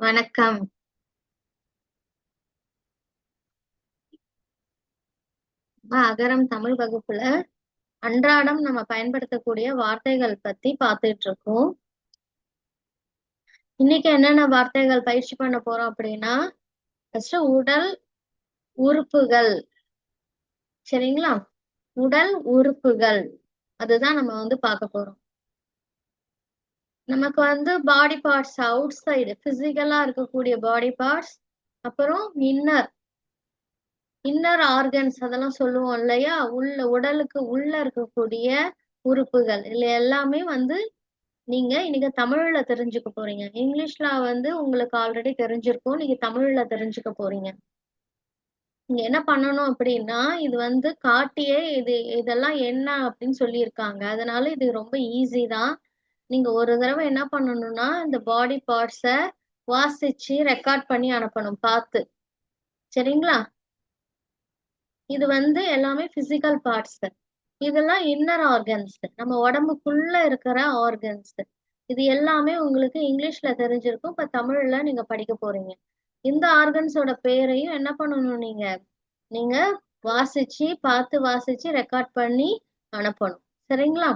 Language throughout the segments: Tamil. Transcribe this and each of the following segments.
வணக்கம். அகரம் தமிழ் வகுப்புல அன்றாடம் நம்ம பயன்படுத்தக்கூடிய வார்த்தைகள் பத்தி பார்த்துட்டு இருக்கோம். இன்னைக்கு என்னென்ன வார்த்தைகள் பயிற்சி பண்ண போறோம் அப்படின்னா, ஃபர்ஸ்ட் உடல் உறுப்புகள். சரிங்களா? உடல் உறுப்புகள் அதுதான் நம்ம பார்க்க போறோம். நமக்கு பாடி பார்ட்ஸ் அவுட் சைடு பிசிக்கலா இருக்கக்கூடிய பாடி பார்ட்ஸ், அப்புறம் இன்னர் ஆர்கன்ஸ் அதெல்லாம் சொல்லுவோம் இல்லையா? உடலுக்கு உள்ள இருக்கக்கூடிய உறுப்புகள் இல்ல எல்லாமே நீங்க இன்னைக்கு தமிழ்ல தெரிஞ்சுக்க போறீங்க. இங்கிலீஷ்ல உங்களுக்கு ஆல்ரெடி தெரிஞ்சிருக்கும். நீங்க தமிழ்ல தெரிஞ்சுக்க போறீங்க. நீங்க என்ன பண்ணணும் அப்படின்னா, இது காட்டியே இதெல்லாம் என்ன அப்படின்னு சொல்லியிருக்காங்க. அதனால இது ரொம்ப ஈஸி தான். நீங்க ஒரு தடவை என்ன பண்ணணும்னா, இந்த பாடி பார்ட்ஸ வாசிச்சு ரெக்கார்ட் பண்ணி அனுப்பணும் பார்த்து. சரிங்களா? இது எல்லாமே பிசிக்கல் பார்ட்ஸ். இதெல்லாம் இன்னர் ஆர்கன்ஸ், நம்ம உடம்புக்குள்ள இருக்கிற ஆர்கன்ஸ். இது எல்லாமே உங்களுக்கு இங்கிலீஷ்ல தெரிஞ்சிருக்கும். இப்ப தமிழ்ல நீங்க படிக்க போறீங்க. இந்த ஆர்கன்ஸோட பேரையும் என்ன பண்ணணும், நீங்க பார்த்து வாசிச்சு ரெக்கார்ட் பண்ணி அனுப்பணும். சரிங்களா?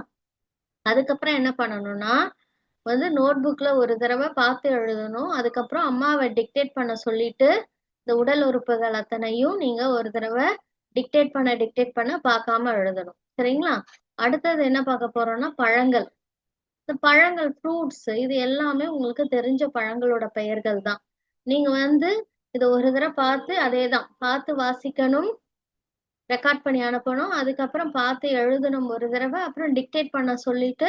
அதுக்கப்புறம் என்ன பண்ணணும்னா, நோட் புக்ல ஒரு தடவை பார்த்து எழுதணும். அதுக்கப்புறம் அம்மாவை டிக்டேட் பண்ண சொல்லிட்டு இந்த உடல் உறுப்புகள் அத்தனையும் நீங்க ஒரு தடவை டிக்டேட் பண்ண பார்க்காம எழுதணும். சரிங்களா? அடுத்தது என்ன பார்க்க போறோம்னா, பழங்கள். இந்த பழங்கள் ஃப்ரூட்ஸ் இது எல்லாமே உங்களுக்கு தெரிஞ்ச பழங்களோட பெயர்கள் தான். நீங்க இதை ஒரு தடவை பார்த்து அதேதான் பார்த்து வாசிக்கணும், ரெக்கார்ட் பண்ணி அனுப்பணும். அதுக்கப்புறம் பார்த்து எழுதணும் ஒரு தடவை. அப்புறம் டிக்டேட் பண்ண சொல்லிட்டு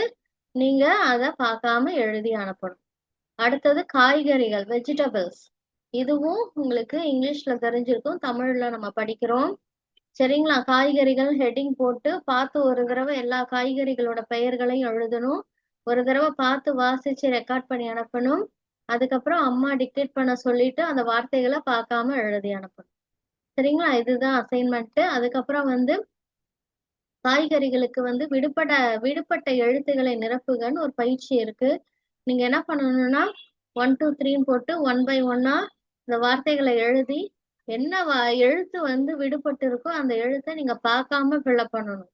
நீங்க அதை பார்க்காம எழுதி அனுப்பணும். அடுத்தது காய்கறிகள், வெஜிடபிள்ஸ். இதுவும் உங்களுக்கு இங்கிலீஷ்ல தெரிஞ்சிருக்கும், தமிழ்ல நம்ம படிக்கிறோம். சரிங்களா? காய்கறிகள் ஹெட்டிங் போட்டு பார்த்து ஒரு தடவை எல்லா காய்கறிகளோட பெயர்களையும் எழுதணும். ஒரு தடவை பார்த்து வாசிச்சு ரெக்கார்ட் பண்ணி அனுப்பணும். அதுக்கப்புறம் அம்மா டிக்டேட் பண்ண சொல்லிட்டு அந்த வார்த்தைகளை பார்க்காம எழுதி அனுப்பணும். சரிங்களா? இதுதான் அசைன்மெண்ட். அதுக்கப்புறம் காய்கறிகளுக்கு விடுபட்ட எழுத்துக்களை நிரப்புகன்னு ஒரு பயிற்சி இருக்கு. நீங்க என்ன பண்ணணும்னா 1 2 3 போட்டு 1 by 1 இந்த வார்த்தைகளை எழுதி என்ன எழுத்து விடுபட்டு இருக்கோ அந்த எழுத்தை நீங்க பார்க்காம ஃபில்அப் பண்ணணும்.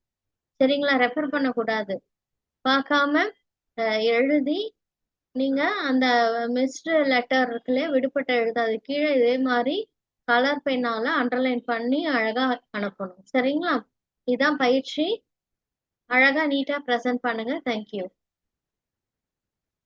சரிங்களா? ரெஃபர் பண்ணக்கூடாது. பார்க்காம எழுதி நீங்க அந்த மிஸ்டு லெட்டர் இருக்குல்லையே, விடுபட்ட எழுத்து, அது கீழே இதே மாதிரி கலர் பெண்ணால அண்டர்லைன் பண்ணி அழகா அனுப்பணும். சரிங்களா? இதுதான் பயிற்சி. அழகா நீட்டா ப்ரெசென்ட் பண்ணுங்க. தேங்க்யூ.